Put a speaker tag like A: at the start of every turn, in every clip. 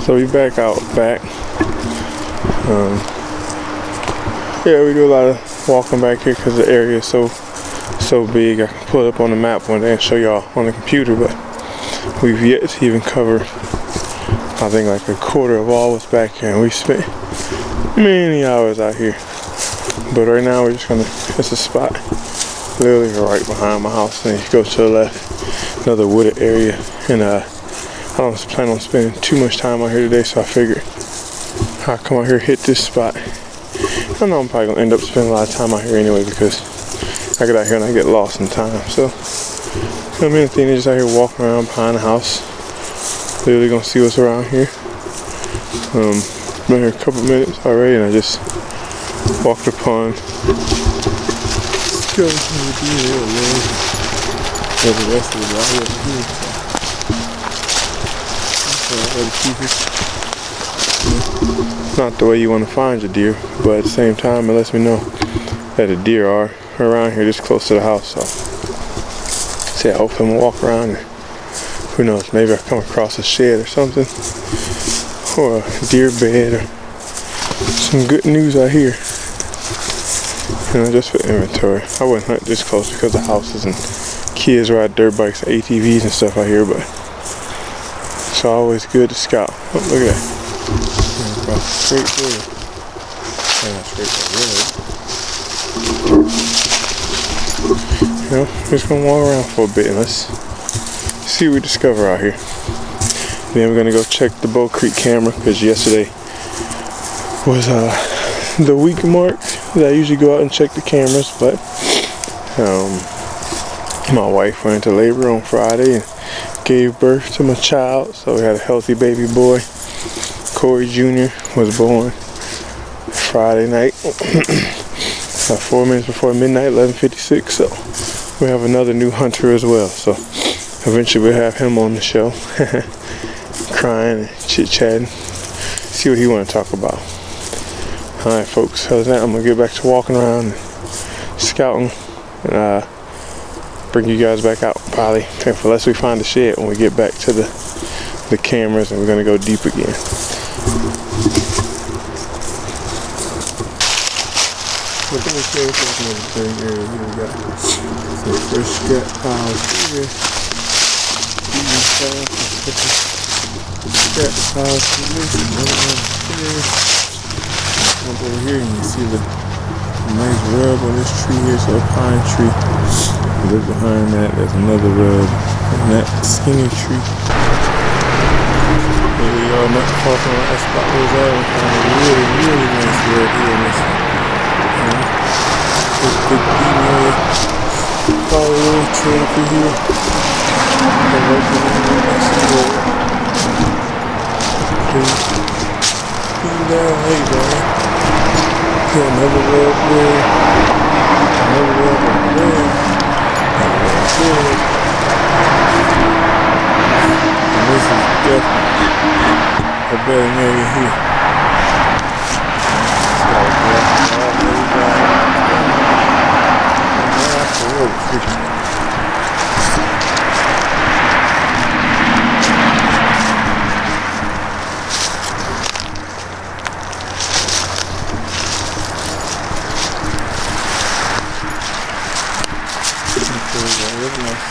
A: So we back out back. Yeah, we do a lot of walking back here because the area is so big. I can pull it up on the map one day and show y'all on the computer, but we've yet to even cover, I think, like a quarter of all what's back here, and we spent many hours out here. But right now we're just gonna, it's a spot literally right behind my house, and you go to the left, another wooded area, and I don't plan on spending too much time out here today, so I figured I'll come out here, hit this spot. I know I'm probably gonna end up spending a lot of time out here anyway because I get out here and I get lost in time. So the main thing is just out here walking around behind the house. Literally gonna see what's around here. Been here a couple minutes already and I just walked upon skeleton of the deer there. There's the rest of it right here. Not the way you want to find your deer, but at the same time it lets me know that the deer are around here this close to the house. So see, hopefully I'm gonna walk around and who knows, maybe I'll come across a shed or something, or a deer bed, or some good news out here, you know, just for inventory. I wouldn't hunt this close because of houses and kids ride dirt bikes and ATVs and stuff out here, but it's always good to scout. Oh, look at that. Straight there. Not straight there. You know, just gonna walk around for a bit and let's see what we discover out here. Then we're gonna go check the Bow Creek camera because yesterday was the week mark that I usually go out and check the cameras, but my wife went into labor on Friday and gave birth to my child, so we had a healthy baby boy. Corey Jr. was born Friday night, 4 minutes before midnight, 11:56. So we have another new hunter as well. So eventually we'll have him on the show, crying and chit-chatting, see what he want to talk about. All right, folks. Other than that, I'm gonna get back to walking around and scouting, and bring you guys back out probably, unless we find the shed when we get back to the cameras, and we're gonna go deep again. Look at this area, another thing area here. We got some fresh scat piles here. Scat piles here. Another one here. Up over here, and you see the nice rub on this tree here. So a pine tree. And look behind that, there's another rub on that skinny tree. Maybe y'all not far from that spot was at. We found a really nice rub here in this one. This big bean area. Follow a little trail through here. And right behind that, see the bean down, hey man. Got another rub there. Another rub over there. Another rub there. And this is definitely a bedding area here.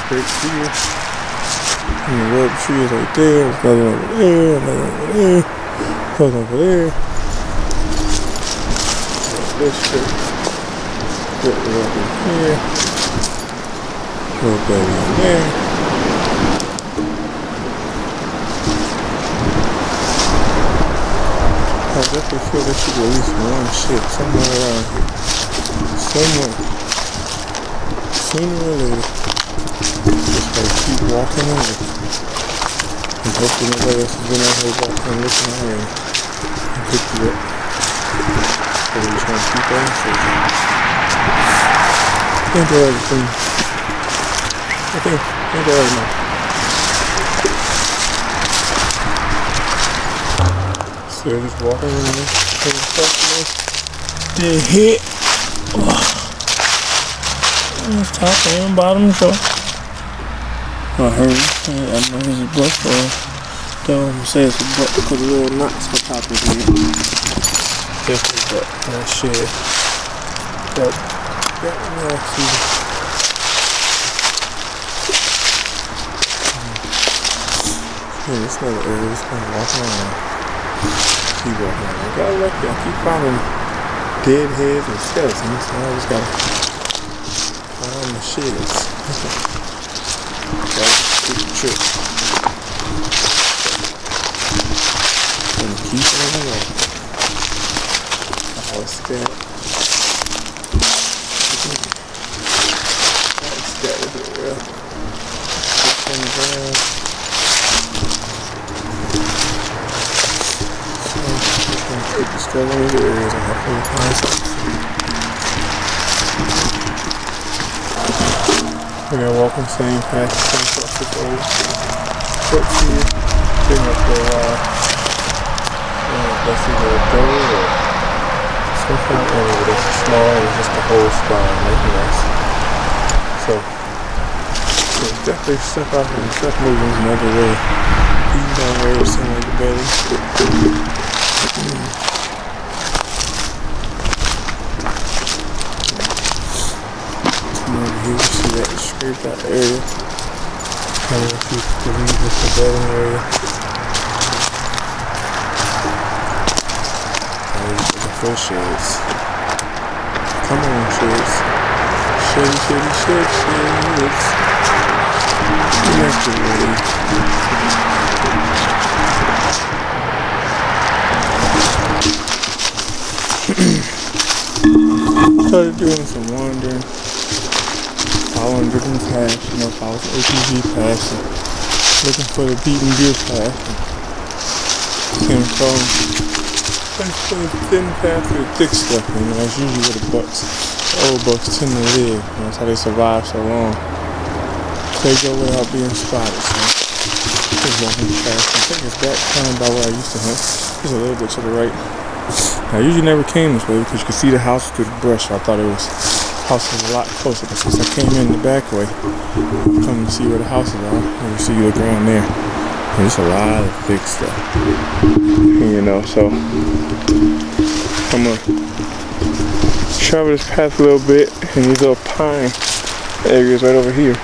A: Straight here. And the rub tree is right there. There's another one over there. Another one over there. Another one over there. This straight. Put the rub in here. Rub that in there. I definitely feel there should be at least one shit somewhere around here. Somewhere. Sooner or later. Just gotta keep walking over. And hopefully nobody else has been out here walking and looking already. And picked it up. So we're just gonna keep on safe. I think they're everything. I think they're everything. So they're just walking in this did hit. Top and bottom, so I heard, I know his blood for Though I'm saying it's a buck because the little knots on top of it. Definitely buck. That shit. But yeah, see. Yeah, this little area is kind of walking around. Keep walking around. I got lucky. I keep finding dead heads and skeletons. So I just gotta find the sheds. Gotta keep the trip. And keep on the walk. Oh, it's dead. That's dead as it will. It's on the ground. Take the skeleton in the areas and hopefully find something. We're gonna walk on the same path, same across this old foot here. Been up for a while. That's either a doe or some kind of animal that's small and just the whole spine, nothing else. So there's definitely stuff out here and stuff moving another way. Eating down there with some of the belly. Here you see that scraped out area. Kind of if you believe it's the bedding area. Now you're looking for sheds. Come on, sheds. Sheds. Connected ready. Started doing some wandering. Following different paths, you know, follow the ATV paths and looking for the beaten deer path. Came from the thin path to the thick stuff, you know, that's usually where the old bucks tend to live. You know, that's how they survive so long. They go without being spotted, so just walking fast. I think it's that time by where I used to hunt. Just a little bit to the right. I usually never came this way because you could see the house through the brush, so I thought it was house was a lot closer, but since I came in the back way, come to see where the houses are, and you see the ground there. And there's a lot of big stuff, you know. So I'm gonna travel this path a little bit, and these little pine areas right over here.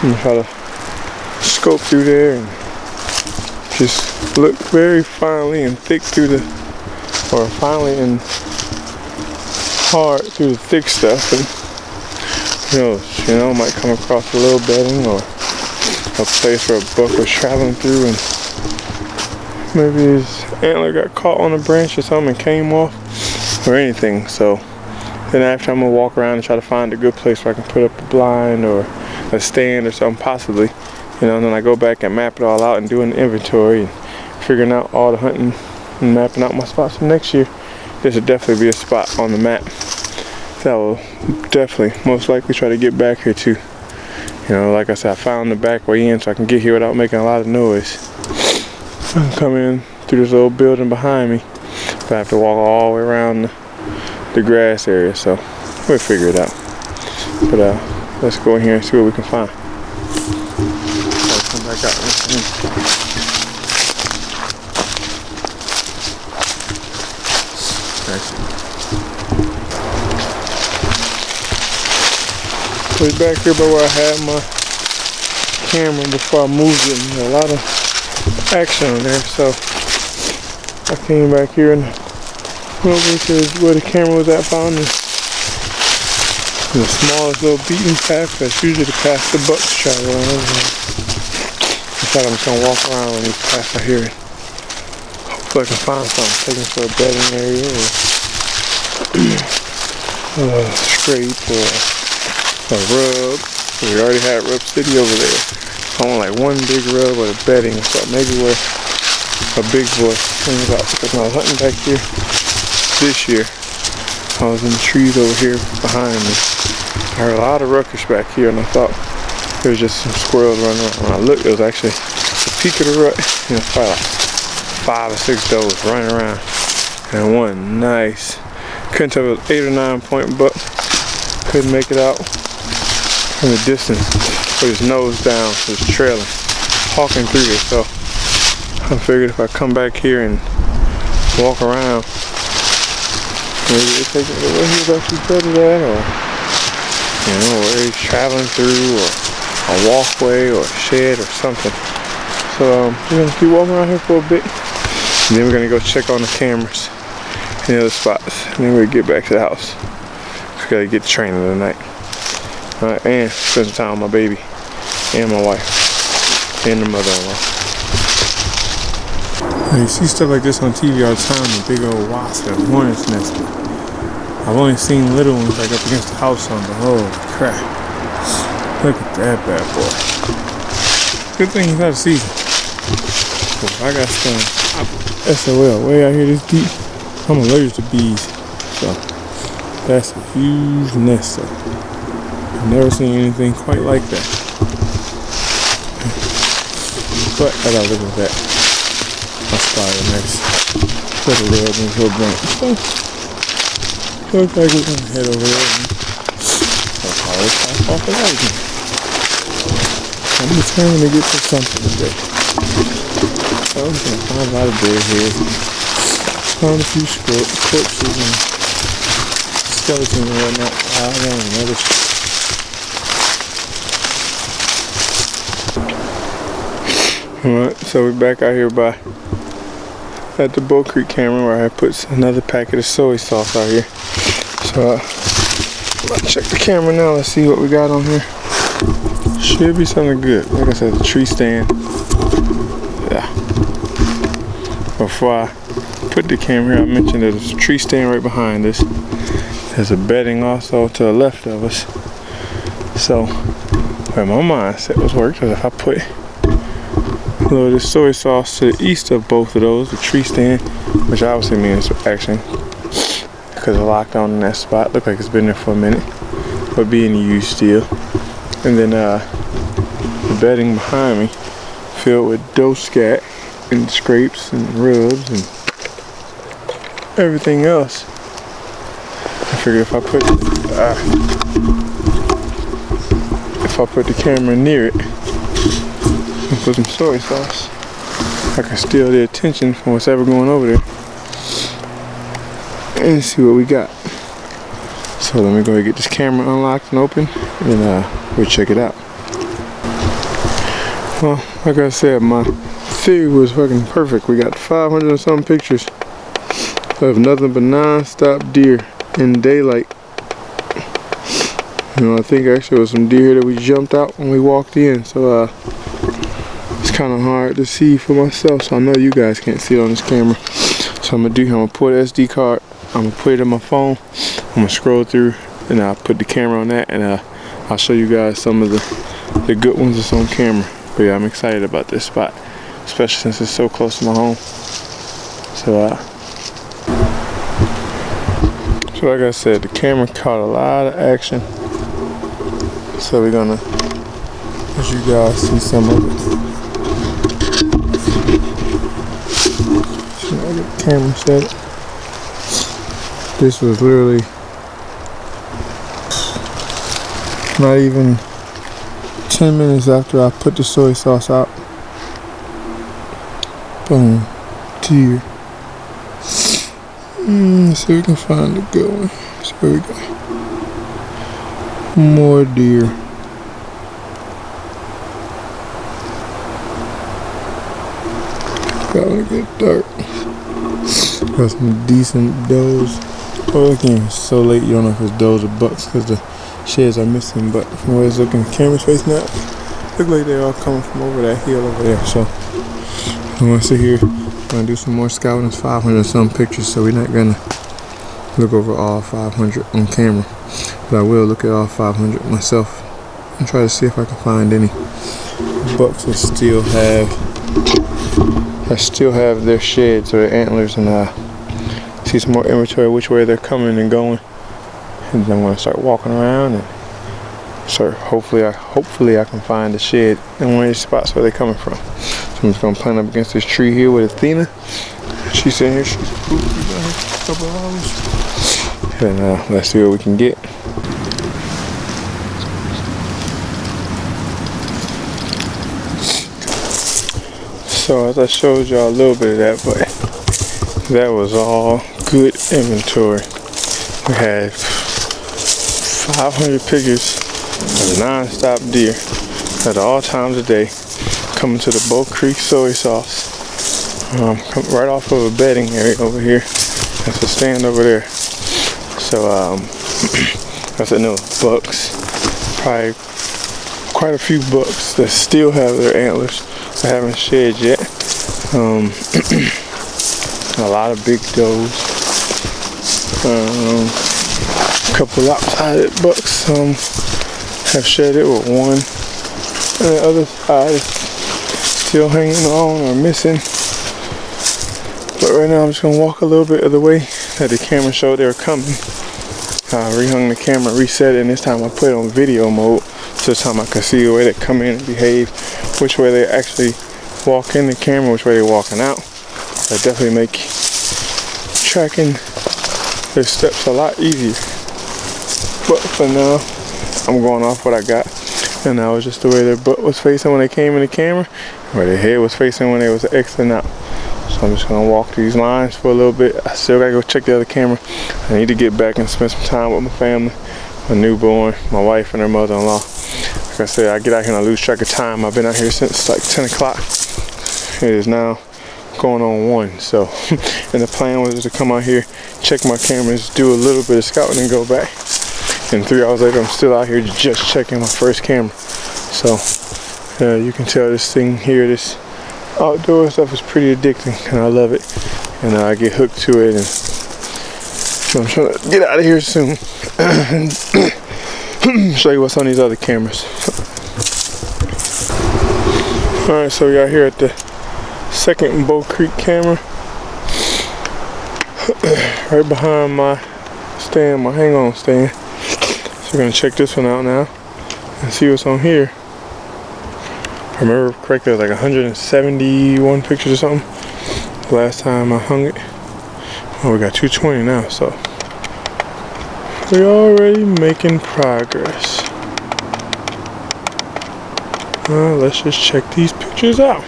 A: I'm gonna try to scope through there and just look very finely and thick through the, or finely and hard through the thick stuff, and who knows, you know, might come across a little bedding or a place where a buck was traveling through and maybe his antler got caught on a branch or something and came off, or anything. So then after, I'm gonna walk around and try to find a good place where I can put up a blind or a stand or something possibly, you know, and then I go back and map it all out and do an inventory and figuring out all the hunting and mapping out my spots for next year. There should definitely be a spot on the map that will definitely most likely try to get back here to. You know, like I said, I found the back way in so I can get here without making a lot of noise. I can come in through this little building behind me, but I have to walk all the way around the grass area, so we'll figure it out. But let's go in here and see what we can find. I'll come back out. So back here by where I had my camera before I moved it, and a lot of action on there, so I came back here and went over to where the camera was at, found the smallest little beaten path that's usually the path the bucks travel on. I thought I'm just gonna walk around on these paths out here and hopefully I can find something, taking for a bedding area or a scrape or a rub. We already had Rub City over there. I want like one big rub or a bedding or something, maybe where a big boy cleans out. Because when I was hunting back here this year, I was in the trees over here behind me. I heard a lot of ruckus back here and I thought there was just some squirrels running around. When I looked, it was actually the peak of the rut. You know, probably like 5 or 6 does running around. And one nice, couldn't tell if it was 8 or 9 point buck. Couldn't make it out from the distance with his nose down, was trailing, hawking through here. So I figured if I come back here and walk around, maybe they take it to where he's actually better at, or you know, where he's traveling through, or a walkway, or a shed, or something. So we're gonna keep walking around here for a bit, and then we're gonna go check on the cameras in the other spots, and then we'll get back to the house. Just gotta get the training tonight. And spend some time with my baby, and my wife, and the mother-in-law. You see stuff like this on TV all the time, the big old wasp and hornets nesting. I've only seen little ones like up against the house on, but holy crap. Look at that bad boy. Good thing he's out of season. So if I got stung SOL way out here this deep, I'm allergic to bees. So that's a huge nest. I've never seen anything quite like that. But I gotta look at that. My spider next to the red and little branch. So looks like we're gonna head over there and I'll pass off of that again. I'm determined to get to something today. So I'm gonna find a lot of dead heads. Found a few corpses and skeletons and whatnot. I want another. Alright, so we're back out here at the Bow Creek camera where I put another packet of soy sauce out here. So let's check the camera now. Let's see what we got on here. Should be something good. Like I said, the tree stand. Yeah. Before I put the camera here, I mentioned there's a tree stand right behind us. There's a bedding also to the left of us. So where my mindset was worked was if I put a little of this soy sauce to the east of both of those, the tree stand, which obviously means action because it's locked on in that spot. Look like it's been there for a minute, but being used still. And then the bedding behind me filled with dough scat and scrapes and rubs and everything else. I figured if I put the camera near it and put some soy sauce, I can steal the attention from what's ever going over there and see what we got. So let me go ahead and get this camera unlocked and open, and we'll check it out. Well, like I said, my theory was fucking perfect. We got 500 and some pictures of nothing but non-stop deer in daylight. You know, I think actually it was some deer that we jumped out when we walked in, so it's kind of hard to see for myself, so I know you guys can't see it on this camera. So I'm gonna pull the SD card, I'm gonna put it in my phone, I'm gonna scroll through, and I'll put the camera on that, and I'll show you guys some of the good ones that's on camera. But yeah, I'm excited about this spot, especially since it's so close to my home. So like I said, the camera caught a lot of action, so we're gonna let you guys see some of it. So I get the camera set. This was literally not even 10 minutes after I put the soy sauce out. Boom, deer. Let's see if we can find a good one. So here we go. More deer. Gotta get dark. Got some decent does. Oh, again, it's so late you don't know if it's does or bucks because the sheds are missing. But from where it's looking, the camera's facing out, look like they're all coming from over that hill over there. So I'm gonna sit here. I'm gonna do some more scouting. It's 500 and some pictures, so we're not gonna look over all 500 on camera, but I will look at all 500 myself and try to see if I can find any bucks that still have their sheds or their antlers, and see some more inventory which way they're coming and going. And then I'm gonna start walking around and start hopefully I can find a shed in one of these spots where they're coming from. So I'm just gonna plant up against this tree here with Athena. She's sitting here, she's pooped for a couple of hours. And let's see what we can get. So as I showed y'all a little bit of that, but that was all good inventory. We had 500 pictures of non-stop deer at all times of day coming to the Bow Creek Soy Sauce. Right off of a bedding area over here. That's a stand over there. So I said no, bucks. Probably quite a few bucks that still have their antlers that haven't shed yet. A lot of big does. A couple lopsided bucks have shedded with one. And the other side is still hanging on or missing. But right now I'm just gonna walk a little bit of the way that the camera showed they were coming. Rehung the camera, reset it, and this time I put it on video mode. So this time I can see the way they come in and behave, which way they actually walk in the camera, which way they're walking out. That definitely make tracking their steps a lot easier. But for now, I'm going off what I got. And that was just the way their butt was facing when they came in the camera, where their head was facing when they was exiting out. So I'm just gonna walk these lines for a little bit. I still gotta go check the other camera. I need to get back and spend some time with my family, my newborn, my wife and her mother-in-law. Like I said, I get out here and I lose track of time. I've been out here since like 10 o'clock. It is now going on 1. So, and the plan was to come out here, check my cameras, do a little bit of scouting and go back. And 3 hours later, I'm still out here just checking my first camera. So, you can tell this thing here, this outdoor stuff is pretty addicting, and I love it. And I get hooked to it, and so I'm trying to get out of here soon and show you what's on these other cameras. Alright, so we are here at the second Bow Creek camera, right behind my stand, my hang-on stand. So we're gonna check this one out now and see what's on here. If I remember correctly, it was like 171 pictures or something last time I hung it. Oh, we got 220 now, so we're already making progress. Let's just check these pictures out.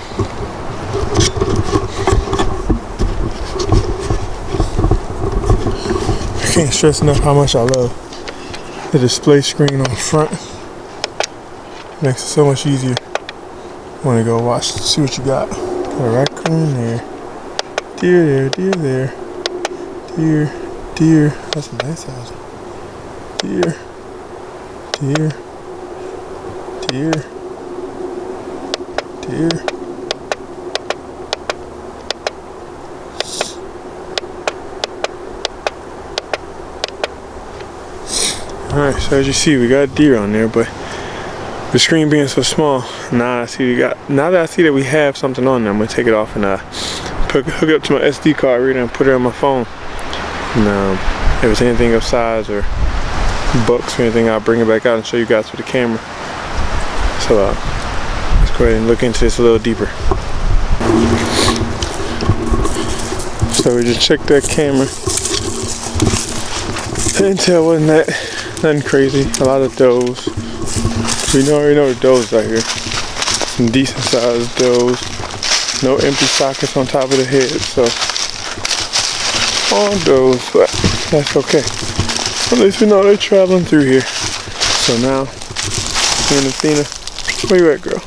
A: I can't stress enough how much I love the display screen on front. It makes it so much easier when I go watch, see what you got. Got a raccoon there, deer there, deer there, deer, deer. That's a nice house. Deer, deer, deer, deer. Alright, so as you see, we got deer on there, but the screen being so small, now that I see that we have something on there, I'm gonna take it off and hook it up to my SD card reader and put it on my phone. And if it's anything of size or bucks or anything, I'll bring it back out and show you guys with the camera. So let's go ahead and look into this a little deeper. So we just checked that camera. The intel wasn't nothing crazy. A lot of does. We already know the does out here. Some decent sized does. No empty sockets on top of the head, so all does, but that's okay. At least we know they're traveling through here. So now, me and Athena, where you at, girl?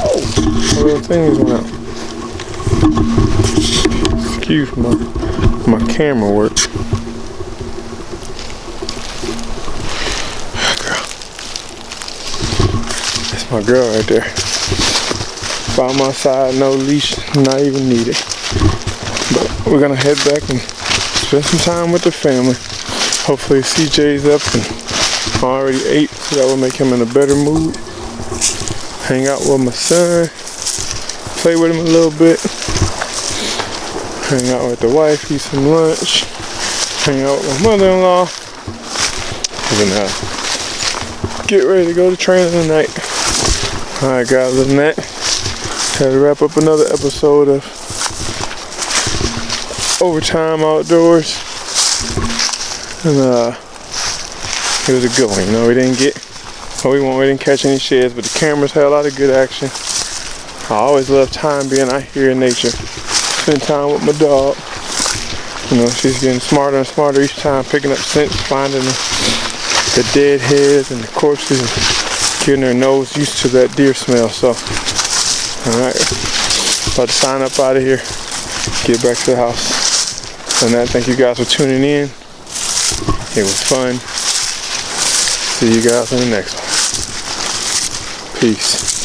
A: Oh, my little thing is went out. Excuse my camera work. My girl right there. By my side, no leash, not even needed. But we're gonna head back and spend some time with the family. Hopefully CJ's up and already ate, so that will make him in a better mood. Hang out with my son, play with him a little bit. Hang out with the wife, eat some lunch. Hang out with my mother-in-law. And then get ready to go to training tonight. Alright guys, other than that, had to wrap up another episode of Overtime Outdoors. And it was a good one. You know, we didn't get what we want. We didn't catch any sheds, but the cameras had a lot of good action. I always love time being out here in nature. Spend time with my dog. You know, she's getting smarter and smarter each time, picking up scents, finding the dead heads and the corpses, and getting her nose used to that deer smell. So, alright, about to sign up out of here, get back to the house. And thank you guys for tuning in. It was fun. See you guys in the next one. Peace.